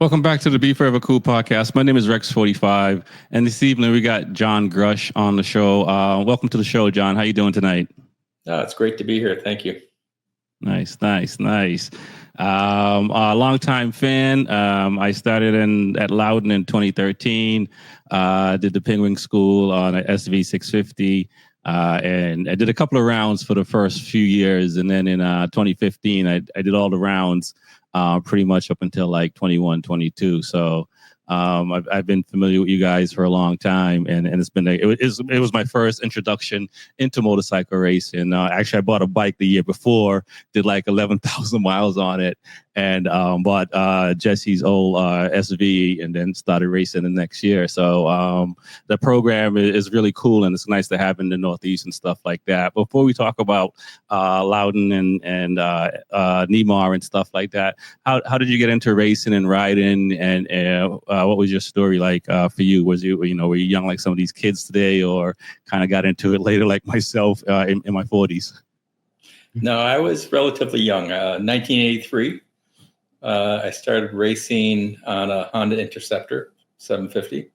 Welcome back to the Be Forever Cool podcast. My name is Rex45, and this evening we got John Grush on the show. Welcome to the show, John. How you doing tonight? It's great to be here. Thank you. Nice. A longtime fan. I started at Loudon in 2013. Did the Penguin School on an SV 650, and I did a couple of rounds for the first few years, and then in 2015, I did all the rounds. Pretty much up until like 21, 22. So I've been familiar with you guys for a long time, and it's been it was my first introduction into motorcycle racing. Actually, I bought a bike the year before, did like 11,000 miles on it, and bought Jesse's old SV, and then started racing the next year. So the program is really cool, and it's nice to have in the Northeast and stuff like that. Before we talk about Loudon and NEMRR and stuff like that, how did you get into racing and riding, and what was your story like for you? Was were you young like some of these kids today, or kind of got into it later like myself in my 40s? No, I was relatively young. 1983. I started racing on a Honda Interceptor 750,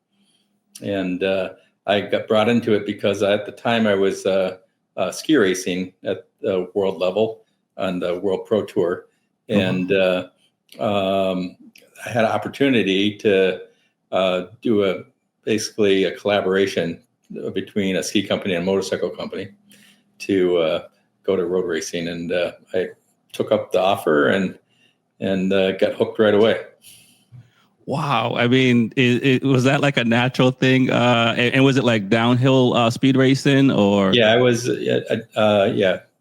and I got brought into it because at the time I was ski racing at the world level on the World Pro Tour, and I had an opportunity to do basically a collaboration between a ski company and a motorcycle company to go to road racing, and I took up the offer and got hooked right away. Wow. I mean, was that like a natural thing? And was it like downhill speed racing, or? Yeah, I was,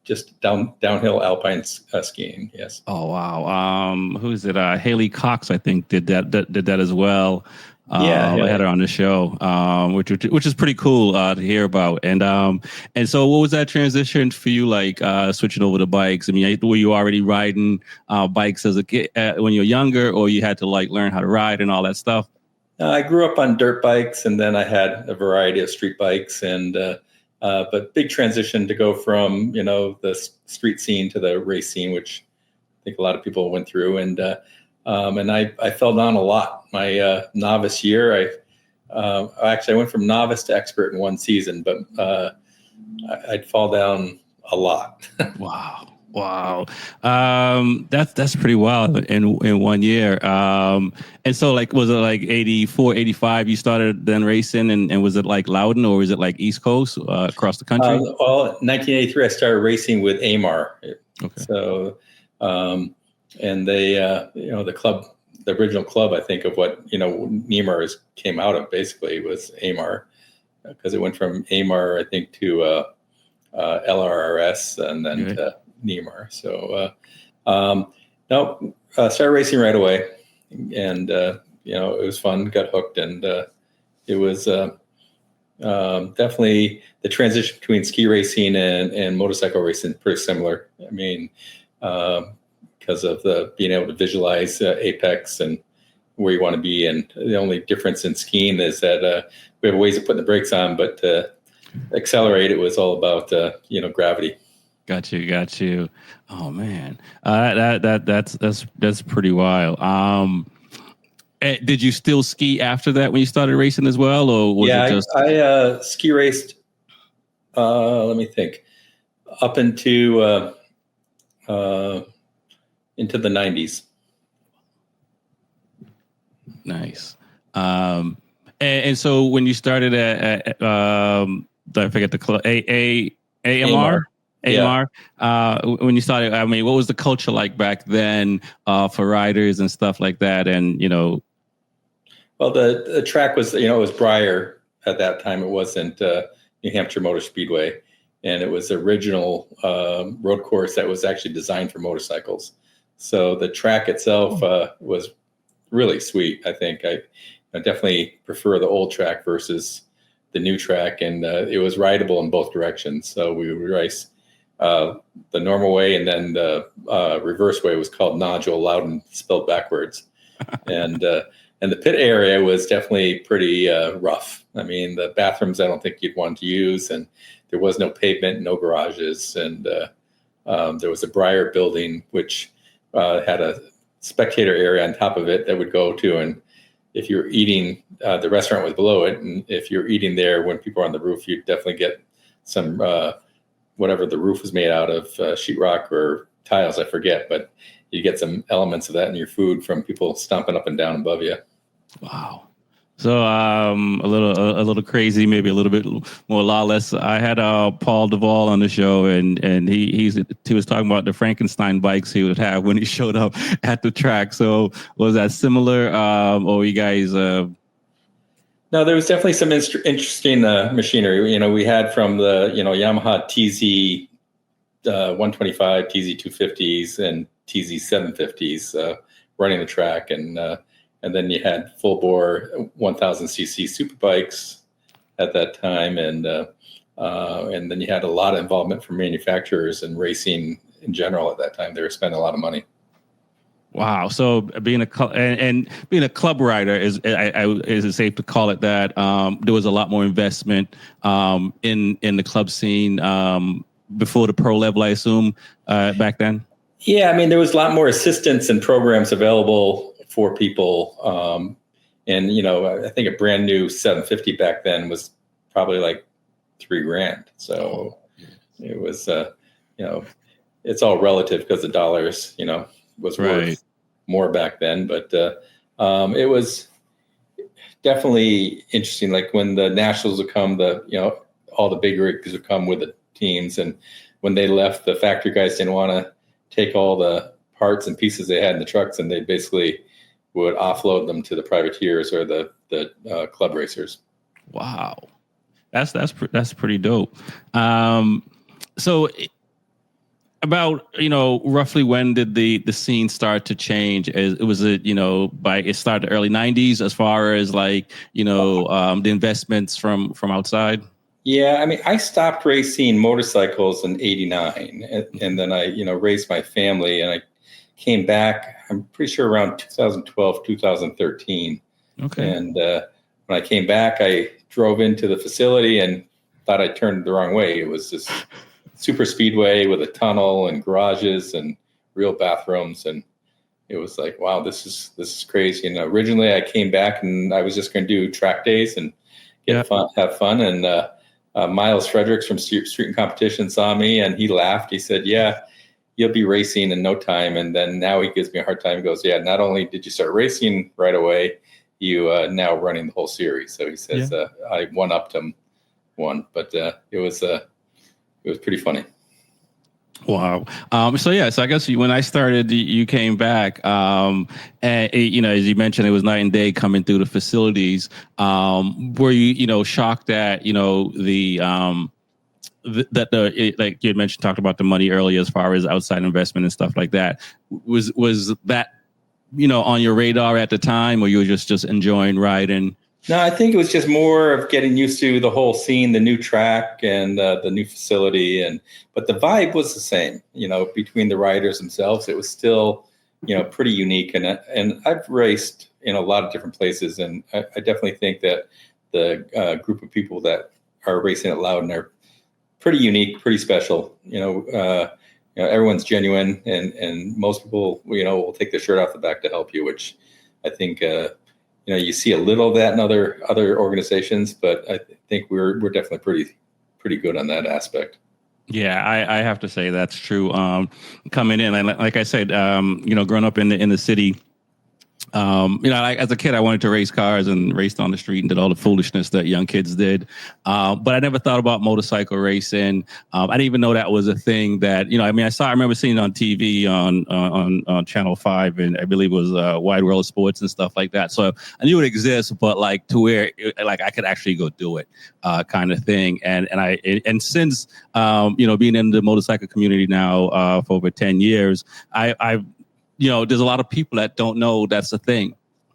just downhill alpine skiing. Yes. Oh, wow. Who is it? Haley Cox, I think, did that as well. Yeah. I had her on the show, which is pretty cool to hear about. And so what was that transition for you, like switching over to bikes? I mean, were you already riding bikes as a kid when you were younger, or you had to like learn how to ride and all that stuff? I grew up on dirt bikes, and then I had a variety of street bikes, and but big transition to go from the street scene to the race scene, which I think a lot of people went through, and I fell down a lot. My novice year, I went from novice to expert in one season, but I'd fall down a lot. Wow. That's pretty wild in 1 year. And so like, was it like 84, 85, you started then racing, and was it like Loudon, or was it like East Coast across the country? Well, 1983, I started racing with NEMRR. Okay. So, and they, the club, the original club, I think, of what, NEMRR came out of basically was NEMRR, because it went from NEMRR, I think, to LRRS, and then to NEMRR. So, started racing right away, and, it was fun, got hooked, and it was definitely the transition between ski racing and motorcycle racing, pretty similar. I mean, because of being able to visualize apex and where you want to be. And the only difference in skiing is that we have ways of putting the brakes on, but to accelerate, it was all about, gravity. Got you. Oh man. That's pretty wild. Did you still ski after that when you started racing as well, or was it just? I ski raced, let me think, up into the 90s. Nice. And so when you started at I forget the club, AMR. When you started, I mean, what was the culture like back then for riders and stuff like that? And well, the track was, it was Briar at that time. It wasn't New Hampshire Motor Speedway, and it was the original road course that was actually designed for motorcycles. So the track itself was really sweet. I think I definitely prefer the old track versus the new track, and it was rideable in both directions. So we would race the normal way, and then the reverse way was called Nodule, Loudon, spelled backwards. And the pit area was definitely pretty rough. I mean, the bathrooms I don't think you'd want to use, and there was no pavement, no garages, and there was a Briar building which had a spectator area on top of it that would go to, and if you're eating, the restaurant was below it, and if you're eating there when people are on the roof, you'd definitely get some whatever the roof was made out of, sheetrock or tiles, I forget, but you get some elements of that in your food from people stomping up and down above you. Wow. So a little crazy, maybe a little bit more lawless. I had Paul Duvall on the show, and he was talking about the Frankenstein bikes he would have when he showed up at the track. So was that similar, or you guys? No, there was definitely some interesting machinery. You know, we had from the Yamaha TZ 125, TZ 250s, and TZ 750s running the track, and then you had full bore 1000cc super bikes at that time, and then you had a lot of involvement from manufacturers and racing in general at that time. They were spending a lot of money. Wow! So being a club rider, is it safe to call it that? There was a lot more investment in the club scene before the pro level, I assume, back then. Yeah, I mean, there was a lot more assistance and programs available for people, and I think a brand new 750 back then was probably like $3,000. So it was, it's all relative because the dollars, was worth more back then. But it was definitely interesting. Like when the nationals would come, all the big rigs would come with the teams, and when they left, the factory guys didn't want to take all the parts and pieces they had in the trucks, and they basically would offload them to the privateers or the club racers. Wow, that's pretty dope. So about roughly when did the scene start to change? Was it it started early 90s as far as the investments from outside? Yeah, I mean, I stopped racing motorcycles in '89, and then I raised my family, and I came back, I'm pretty sure around 2012, 2013. Okay. And when I came back, I drove into the facility and thought I turned the wrong way. It was this super speedway with a tunnel and garages and real bathrooms. And it was like, wow, this is crazy. And originally I came back and I was just going to do track days and have fun. And Miles Fredericks from Street and Competition saw me, and he laughed. He said, yeah, you'll be racing in no time. And then now he gives me a hard time. He goes, yeah, not only did you start racing right away, you now running the whole series. So he says, I one-upped him one, but it was pretty funny. Wow. So I guess when I started, you came back, and as you mentioned, it was night and day coming through the facilities. Were you, shocked that, like you had mentioned, talked about the money earlier as far as outside investment and stuff like that. Was that, on your radar at the time, or you were just enjoying riding? No, I think it was just more of getting used to the whole scene, the new track and the new facility, but the vibe was the same, between the riders themselves. It was still, pretty unique. And I've raced in a lot of different places, and I definitely think that the group of people that are racing at Loudon are pretty unique, pretty special. Everyone's genuine, and most people, will take their shirt off the back to help you, which I think, you see a little of that in other organizations, but I think we're definitely pretty good on that aspect. Yeah, I have to say that's true. Coming in, like I said, growing up in the city, as a kid, I wanted to race cars and raced on the street and did all the foolishness that young kids did. But I never thought about motorcycle racing. I didn't even know that was a thing that, I remember seeing it on TV on Channel 5, and I believe it was Wide World of Sports and stuff like that. So I knew it exists, but to where I could actually go do it, kind of thing. And since, being in the motorcycle community now for over 10 years, I've there's a lot of people that don't know that's a thing,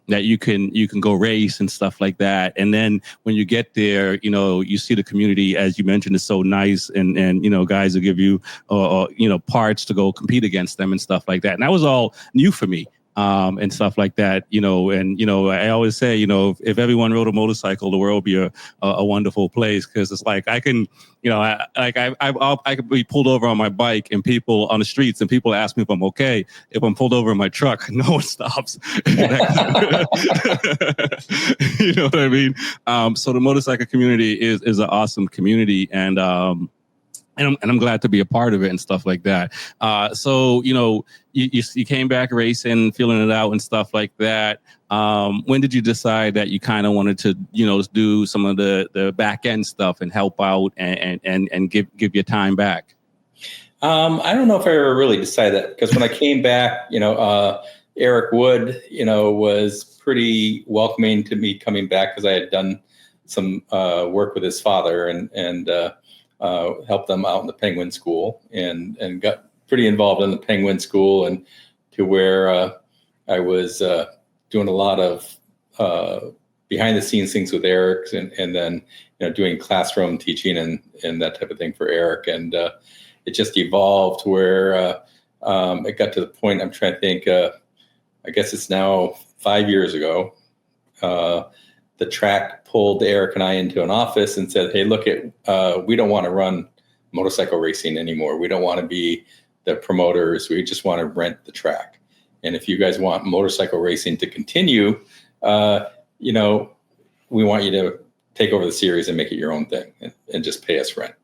that you can go race and stuff like that. And then when you get there, you see the community, as you mentioned, is so nice, and guys will give you parts to go compete against them and stuff like that. And that was all new for me and stuff like that, and, I always say, if everyone rode a motorcycle, the world would be a wonderful place. Cause it's like, I can, I could be pulled over on my bike and people on the streets and people ask me if I'm okay. If I'm pulled over in my truck, no one stops. You know what I mean? So the motorcycle community is an awesome community, and I'm glad to be a part of it and stuff like that. So you came back racing, feeling it out and stuff like that. When did you decide that you kind of wanted to do some of the back end stuff and help out and give your time back? I don't know if I ever really decided that, because when I came back, Eric Wood, was pretty welcoming to me coming back, because I had done some work with his father and helped them out in the Penguin School, and got pretty involved in the Penguin School, and to where I was doing a lot of behind the scenes things with Eric, and then doing classroom teaching and that type of thing for Eric, and it just evolved where it got to the point, I'm trying to think, I guess it's now 5 years ago, the track pulled Eric and I into an office and said, hey, look, we don't want to run motorcycle racing anymore. We don't want to be the promoters. We just want to rent the track. And if you guys want motorcycle racing to continue, we want you to take over the series and make it your own thing, and just pay us rent.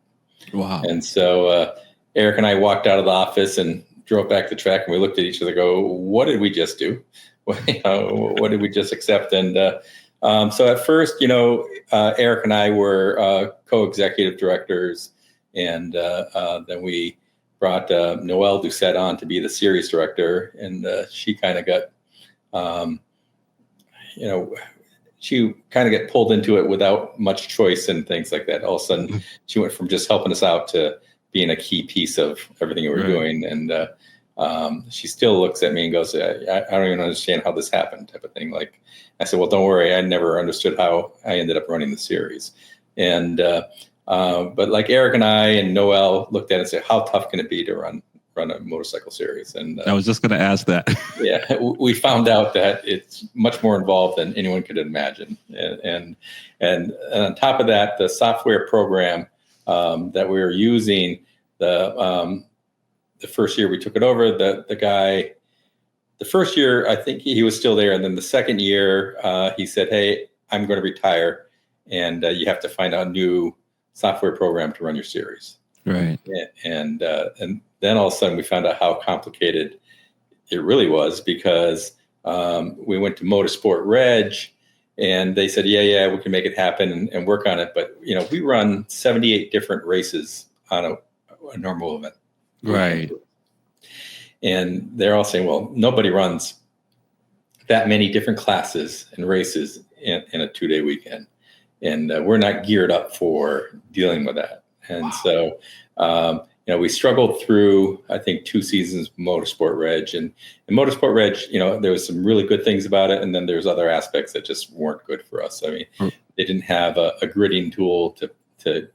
Wow. And so Eric and I walked out of the office and drove back the track, and we looked at each other and go, what did we just do? What did we just accept? And so at first, Eric and I were co-executive directors, and then we brought Noelle Doucette on to be the series director, and she kind of got, she kind of got pulled into it without much choice and things like that. All of a sudden, she went from just helping us out to being a key piece of everything we were doing, and she still looks at me and goes, I don't even understand how this happened, type of thing. Like, I said, well, don't worry. I never understood how I ended up running the series. And, but like Eric and I and Noelle looked at it and said, how tough can it be to run a motorcycle series? And I was just going to ask that. Yeah, we found out that it's much more involved than anyone could imagine. And on top of that, the software program that we were using, the first year we took it over, the guy, the first year, I think he was still there. And then the second year, he said, hey, I'm going to retire, and you have to find a new software program to run your series. Right. And then all of a sudden we found out how complicated it really was, because we went to Motorsport Reg, and they said, yeah, we can make it happen and work on it. But, we run 78 different races on a normal event. Right. And they're all saying, well, nobody runs that many different classes and races in a 2-day weekend. And we're not geared up for dealing with that. And so, we struggled through, I think, 2 seasons of Motorsport Reg. And in Motorsport Reg, there was some really good things about it. And then there's other aspects that just weren't good for us. I mean, they didn't have a gridding tool to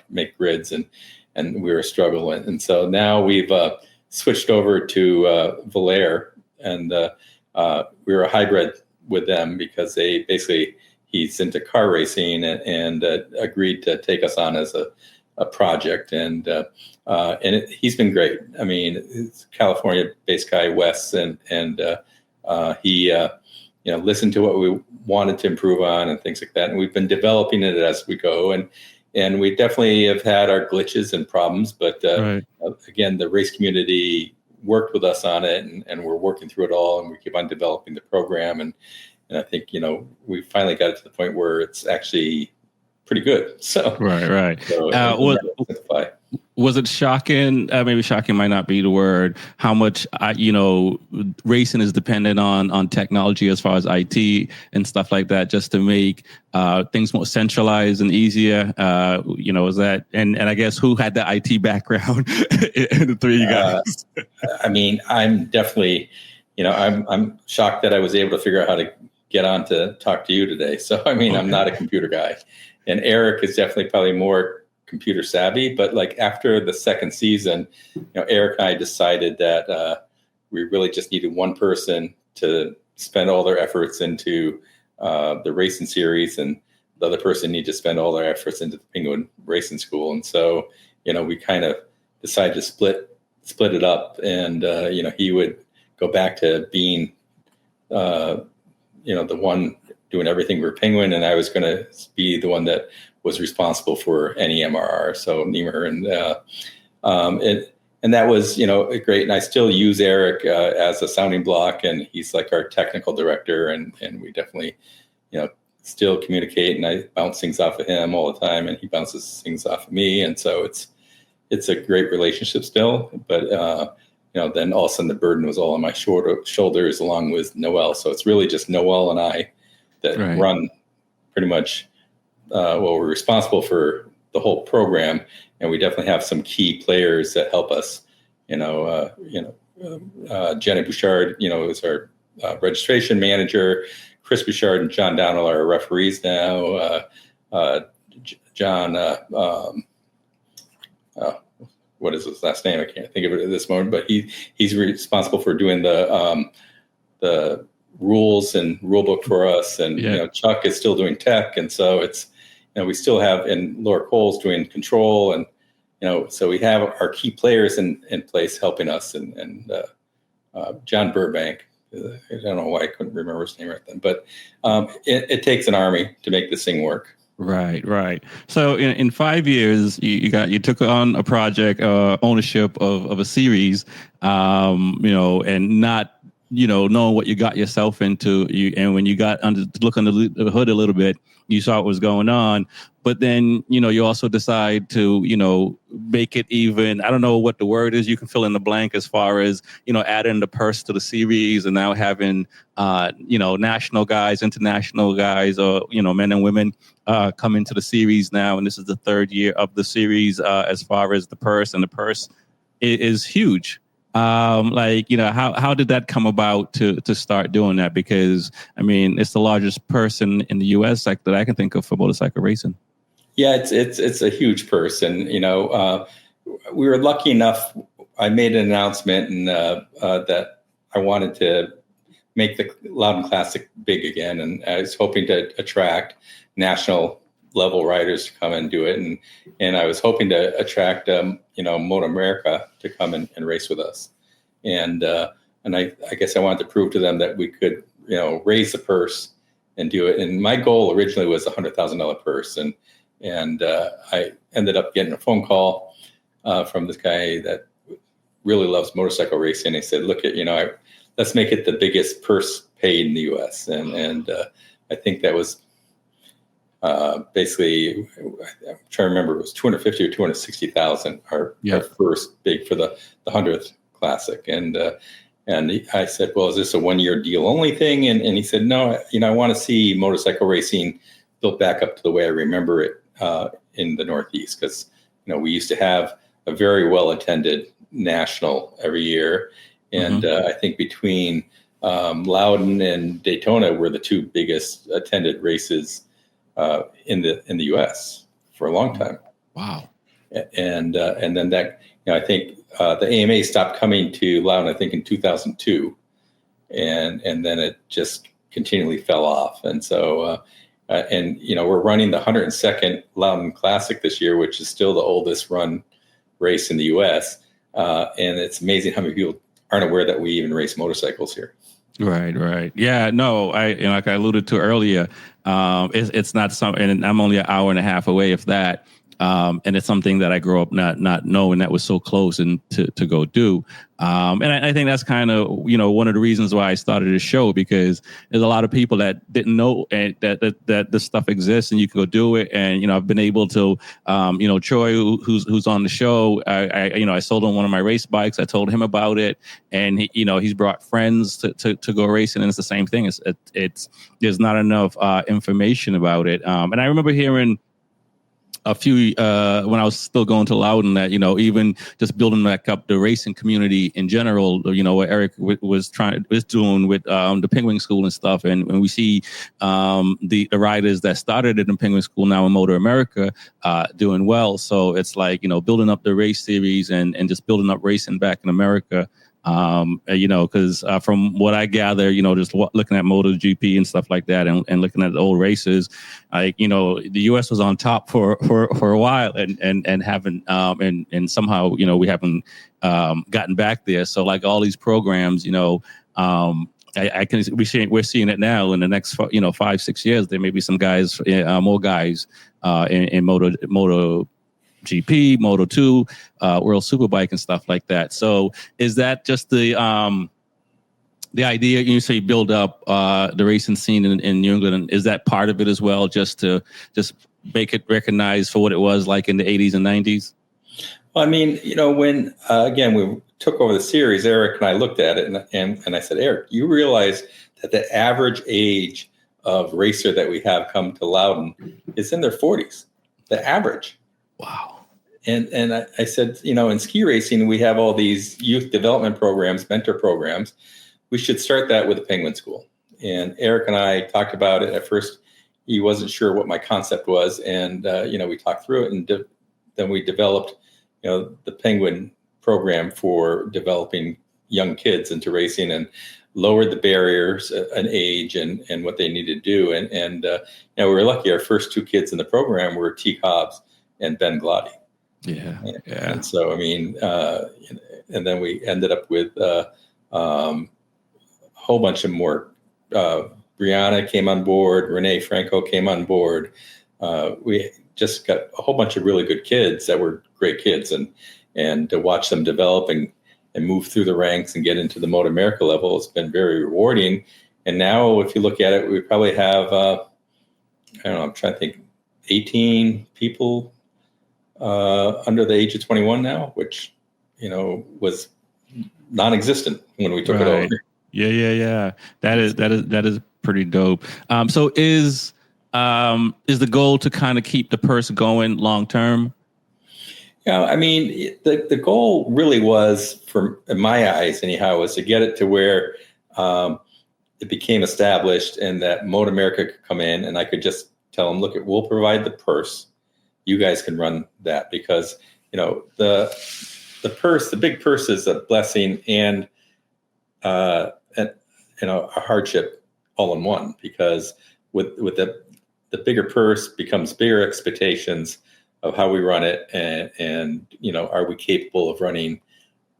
make grids, and we were struggling. And so now we've switched over to Valair, and we were a hybrid with them, because they basically, he's into car racing and agreed to take us on as a project. And he's been great. I mean, it's a California-based guy, Wes, and he listened to what we wanted to improve on and things like that. And we've been developing it as we go. And we definitely have had our glitches and problems, but again, the race community worked with us on it, and we're working through it all, and we keep on developing the program. And I think, we finally got it to the point where it's actually pretty good. So right. So was it shocking? Maybe shocking might not be the word. How much racing is dependent on technology as far as IT and stuff like that, just to make things more centralized and easier. Is that and I guess who had the IT background in the three of you guys? I mean, I'm definitely, I'm shocked that I was able to figure out how to get on to talk to you today. So I mean, I'm not a computer guy, and Eric is definitely probably more computer savvy, but like after the second season, Eric and I decided that we really just needed one person to spend all their efforts into the racing series, and the other person needed to spend all their efforts into the Penguin Racing School. And so, we kind of decided to split it up, and he would go back to being the one doing everything for Penguin, and I was going to be the one that was responsible for NEMRR, so NEMRR, and that was great. And I still use Eric as a sounding block, and he's like our technical director, and we definitely still communicate, and I bounce things off of him all the time, and he bounces things off of me, and so it's a great relationship still. But then all of a sudden the burden was all on my shoulders, along with Noel. So it's really just Noel and I that run pretty much. We're responsible for the whole program, and we definitely have some key players that help us. Jenny Bouchard, is our registration manager. Chris Bouchard and John Downell are our referees now. John, what is his last name? I can't think of it at this moment, but he's responsible for doing the rules and rule book for us. And Chuck is still doing tech, and so it's we still have, and Laura Cole's doing control, and so we have our key players in place helping us, and John Burbank. I don't know why I couldn't remember his name right then, but it takes an army to make this thing work. Right. So in 5 years, you took on a project, ownership of a series, and not knowing what you got yourself into. And when you got to look under the hood a little bit, you saw what was going on. But then, you also decide to, make it even, I don't know what the word is, you can fill in the blank as far as, adding the purse to the series, and now having, national guys, international guys, or, men and women come into the series now. And this is the third year of the series as far as the purse, and the purse is huge. How did that come about to start doing that? Because, it's the largest purse in the U.S. that I can think of for motorcycle racing. Yeah, it's a huge purse, and we were lucky enough. I made an announcement, and that I wanted to make the Loudon Classic big again, and I was hoping to attract national level riders to come and do it, and I was hoping to attract Moto America to come and race with us, and I guess I wanted to prove to them that we could raise the purse and do it. And my goal originally was $100,000 purse, and I ended up getting a phone call from this guy that really loves motorcycle racing. He said, "Look, let's make it the biggest purse paid in the U.S." And I think that was basically, I'm trying to remember, it was 250 or 260,000. Our first big for the 100th Classic, and I said, "Well, is this a 1-year deal only thing?" And he said, "No, I want to see motorcycle racing built back up to the way I remember it in the Northeast, because we used to have a very well attended national every year, and I think between Loudon and Daytona were the two biggest attended races in the U.S. for a long time." Wow. And then that I think the AMA stopped coming to Loudon, I think, in 2002, and then it just continually fell off. And so we're running the 102nd Loudon Classic this year, which is still the oldest run race in the U.S. And it's amazing how many people aren't aware that we even race motorcycles here. Right. Yeah, no, like I alluded to earlier, it's not something, and I'm only an hour and a half away, if that. And it's something that I grew up not knowing that was so close and to go do. And I think that's kind of, one of the reasons why I started this show, because there's a lot of people that didn't know that this stuff exists and you can go do it. And, I've been able to, Troy, who's on the show, I sold him one of my race bikes. I told him about it, and he's brought friends to go racing. And it's the same thing. It's there's not enough information about it. And I remember hearing a few when I was still going to Loudon that even just building back up the racing community in general, what Eric was doing with the Penguin School and stuff, and when we see the riders that started in the Penguin School now in Motor America doing well, so it's like building up the race series and just building up racing back in America. Because from what I gather, just looking at MotoGP and stuff like that, and looking at the old races, the U.S. was on top for a while, and haven't, and somehow, we haven't gotten back there. So like all these programs, we're seeing it now. In the next 5-6 years, there may be some guys, more guys in Moto GP, Moto 2, World Superbike and stuff like that. So is that just the idea? You say build up the racing scene in New England, and is that part of it as well, just to make it recognized for what it was like in the 80s and 90s? Well, I mean, when again we took over the series, Eric and I looked at it, and I said, Eric, you realize that the average age of racer that we have come to Loudon is in their 40s, the average. Wow. And I said, in ski racing, we have all these youth development programs, mentor programs. We should start that with a Penguin School. And Eric and I talked about it. At first, he wasn't sure what my concept was. And, we talked through it, and then we developed, the Penguin program for developing young kids into racing, and lowered the barriers an age and what they need to do. And we were lucky. Our first 2 kids in the program were T. Hobbs and Ben Glotty. Yeah. And so, and then we ended up with a whole bunch of more. Brianna came on board. Renee Franco came on board. We just got a whole bunch of really good kids that were great kids, and to watch them develop and move through the ranks and get into the Moto America level has been very rewarding. And now, if you look at it, we probably have, I'm trying to think, 18 people under the age of 21 now, which, was non-existent when we took it over. Yeah. That is pretty dope. So is the goal to kind of keep the purse going long term? Yeah, I mean, the goal really was, in my eyes anyhow, was to get it to where it became established, and that Moto America could come in, and I could just tell them, look, we'll provide the purse. You guys can run that, because, the purse, the big purse, is a blessing and a hardship all in one, because with the bigger purse becomes bigger expectations of how we run it, and are we capable of running,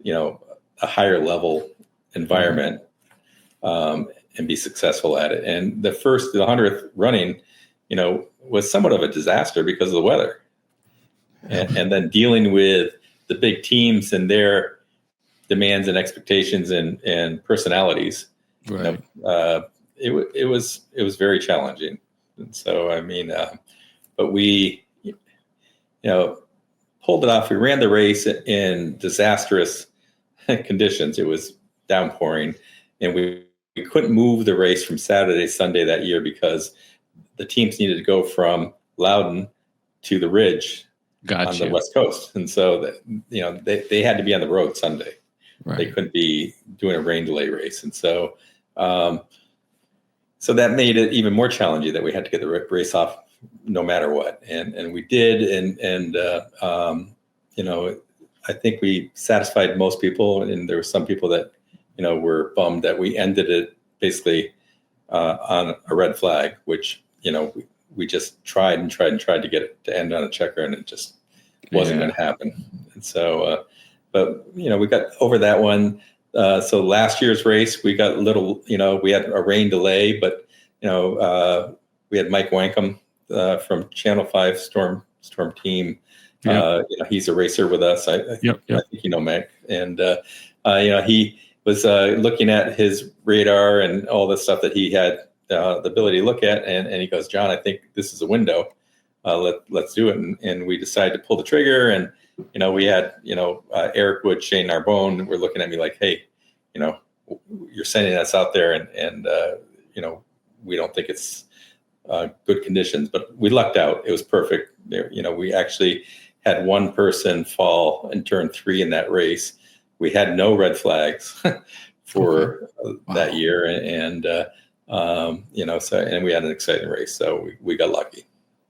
a higher level environment, and be successful at it. And the 100th running, was somewhat of a disaster because of the weather, and then dealing with the big teams and their demands and expectations and personalities. Right. It was very challenging. And so, but we, pulled it off. We ran the race in disastrous conditions. It was downpouring, and we couldn't move the race from Saturday, Sunday that year, because the teams needed to go from Loudon to the Ridge on the West Coast. And so they had to be on the road Sunday. Right. They couldn't be doing a rain delay race. And so, so that made it even more challenging, that we had to get the race off no matter what. And we did. And I think we satisfied most people. And there were some people that, were bummed that we ended it basically on a red flag, which, we just tried to get it to end on a checker, and it just wasn't going to happen. And so, but, we got over that one. So last year's race, we got a little, we had a rain delay, but, we had Mike Wankum from Channel 5 Storm Team. Yep. He's a racer with us. I think Mike. And, he was looking at his radar and all the stuff that he had the ability to look at. And he goes, John, I think this is a window. Let's do it. And we decided to pull the trigger. And, we had, Eric Wood, Shane Narbonne were looking at me like, hey, you're sending us out there, and we don't think it's good conditions, but we lucked out. It was perfect. There, we actually had one person fall in turn 3 in that race. We had no red flags for that year. And so, and we had an exciting race. So we got lucky.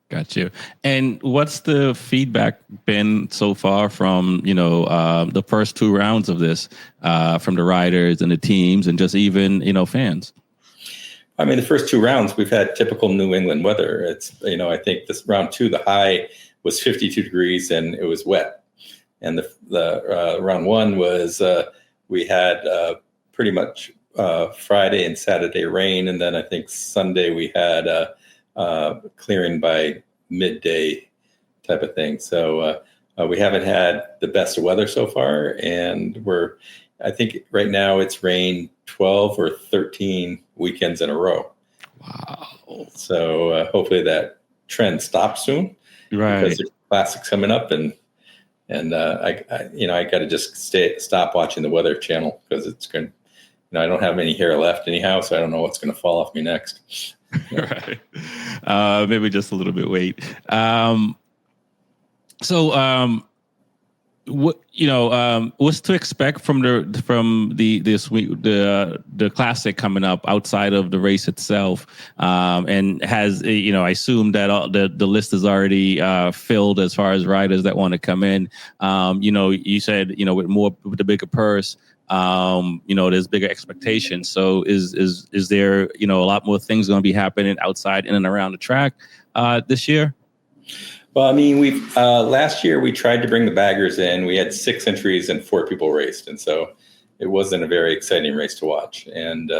Got you. And what's the feedback been so far from, the first two rounds of this, from the riders and the teams and just even, fans? I mean, the first two rounds, we've had typical New England weather. It's, I think this round two, the high was 52 degrees and it was wet. And the round one was, we had pretty much Friday and Saturday rain. And then I think Sunday we had clearing by midday type of thing. So we haven't had the best of weather so far. And I think right now it's rained 12 or 13 weekends in a row. Wow. So hopefully that trend stops soon. Right. Because the Classic's coming up and I got to just stop watching the Weather Channel because it's going. I don't have any hair left anyhow, so I don't know what's going to fall off me next. Right. Maybe just a little bit wait. What's to expect from the Classic coming up outside of the race itself? And has I assume that the list is already filled as far as riders that want to come in. You said with the bigger purse, there's bigger expectations. So is there a lot more things going to be happening outside in and around the track this year? Well, I mean, last year we tried to bring the baggers in. We had 6 entries and 4 people raced, and so it wasn't a very exciting race to watch. And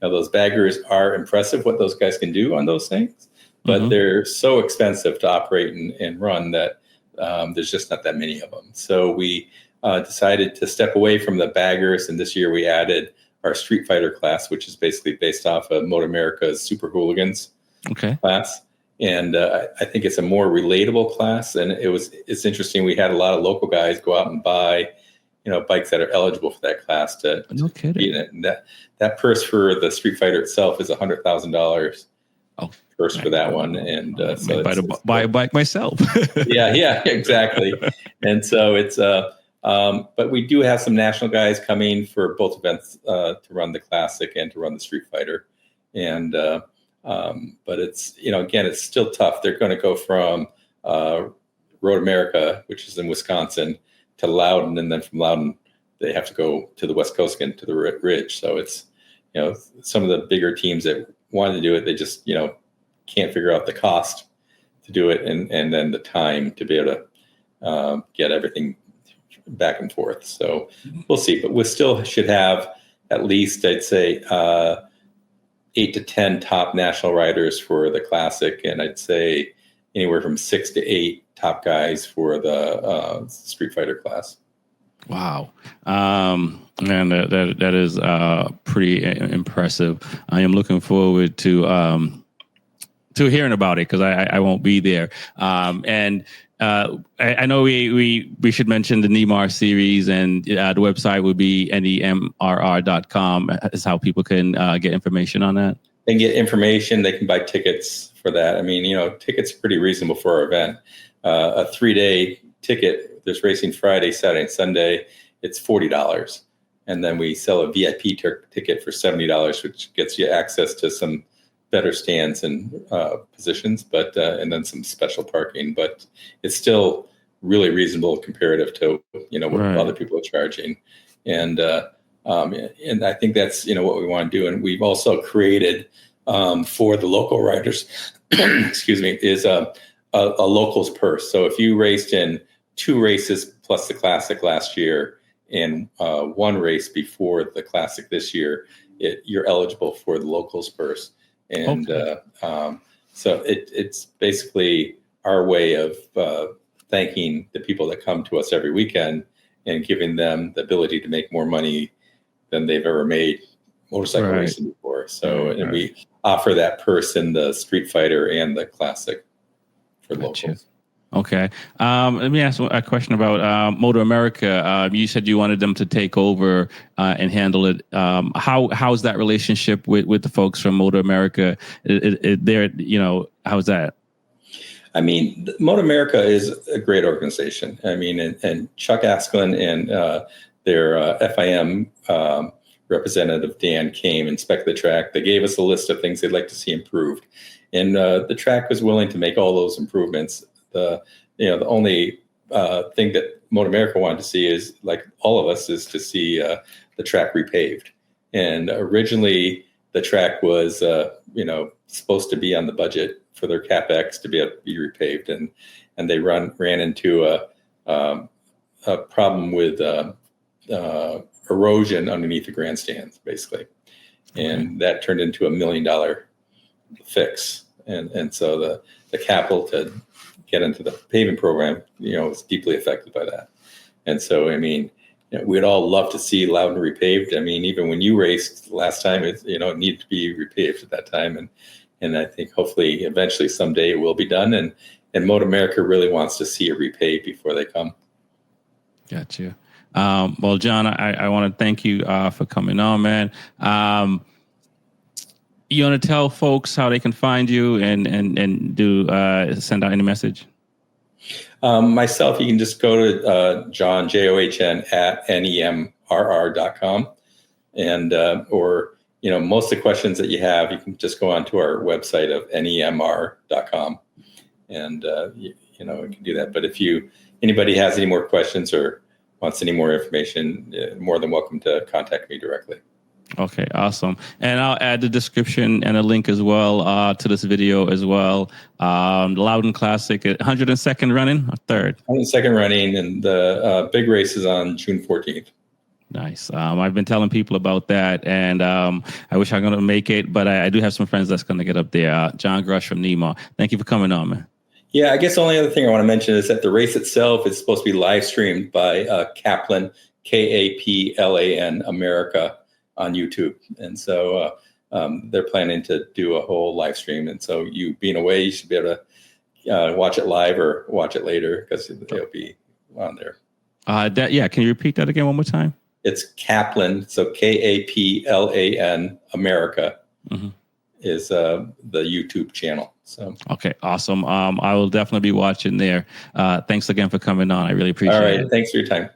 those baggers are impressive what those guys can do on those things, but they're so expensive to operate and run that there's just not that many of them. So we decided to step away from the baggers, and this year we added our Street Fighter class, which is basically based off of Motor America's Super Hooligans class. And I think it's a more relatable class. And it's interesting. We had a lot of local guys go out and buy, bikes that are eligible for that class to be in it. And that purse for the Street Fighter itself is $100,000 purse for that one. And so buy a bike myself. yeah, exactly. And so it's but we do have some national guys coming for both events to run the Classic and to run the Street Fighter. And but it's, again, it's still tough. They're going to go from Road America, which is in Wisconsin, to Loudon. And then from Loudon, they have to go to the West Coast again, to the Ridge. So it's, some of the bigger teams that want to do it, they just, can't figure out the cost to do it. And then the time to be able to get everything back and forth. So we'll see. But we still should have at least, I'd say, 8 to 10 top national riders for the Classic, and I'd say anywhere from 6 to 8 top guys for the Street Fighter class. Wow, man, that is pretty impressive. I am looking forward to hearing about it because I won't be there. And I know we should mention the NEMRR series, and the website would be NEMRR.com is how people can get information on that. They can get information. They can buy tickets for that. I mean, tickets are pretty reasonable for our event. A 3-day ticket, there's racing Friday, Saturday, and Sunday. It's $40. And then we sell a VIP ticket for $70, which gets you access to some better stands and positions, but and then some special parking. But it's still really reasonable comparative to what other people are charging, and I think that's what we want to do. And we've also created for the local riders, excuse me, is a locals purse. So if you raced in 2 races plus the Classic last year and 1 race before the Classic this year, you're eligible for the locals purse. And so it's basically our way of thanking the people that come to us every weekend and giving them the ability to make more money than they've ever made motorcycle racing before. So and we offer that purse in the Street Fighter and the Classic for locals. Okay. Let me ask a question about Motor America. You said you wanted them to take over and handle it. How's that relationship with the folks from Motor America? How's that? I mean, Motor America is a great organization. I mean, and Chuck Asklin and their FIM Representative Dan came, inspected the track. They gave us a list of things they'd like to see improved, and the track was willing to make all those improvements. The only thing that Motor America wanted to see is, like all of us, is to see the track repaved. And originally, the track was supposed to be on the budget for their CapEx to be able to be repaved, and they ran into a problem with erosion underneath the grandstands, basically, and that turned into $1 million fix. And so the capital to get into the paving program, was deeply affected by that. And so, I mean, we'd all love to see Loudon repaved. I mean, even when you raced last time, it needed to be repaved at that time. And I think hopefully eventually someday it will be done. And Motor America really wants to see it repaved before they come. Gotcha. Well, John, I want to thank you for coming on, man. You want to tell folks how they can find you and do send out any message? Myself, you can just go to John, John, at NEMRR.com. And, or, most of the questions that you have, you can just go onto our website of NEMR.com. And, you can do that. But if anybody has any more questions or wants any more information, more than welcome to contact me directly. Okay, awesome. And I'll add the description and a link as well to this video as well. Loudon Classic, 102nd running or third? 102nd running, and the big race is on June 14th. Nice. I've been telling people about that, and I wish I'm going to make it, but I do have some friends that's going to get up there. John Grush from NEMRR. Thank you for coming on, man. Yeah, I guess the only other thing I want to mention is that the race itself is supposed to be live streamed by Kaplan, Kaplan America, on YouTube. And so they're planning to do a whole live stream. And so you being away, you should be able to watch it live or watch it later, because it'll be on there. Can you repeat that again one more time? It's Kaplan. So Kaplan America is the YouTube channel. So okay, awesome. I will definitely be watching there. Thanks again for coming on. I really appreciate it. All right. Thanks for your time.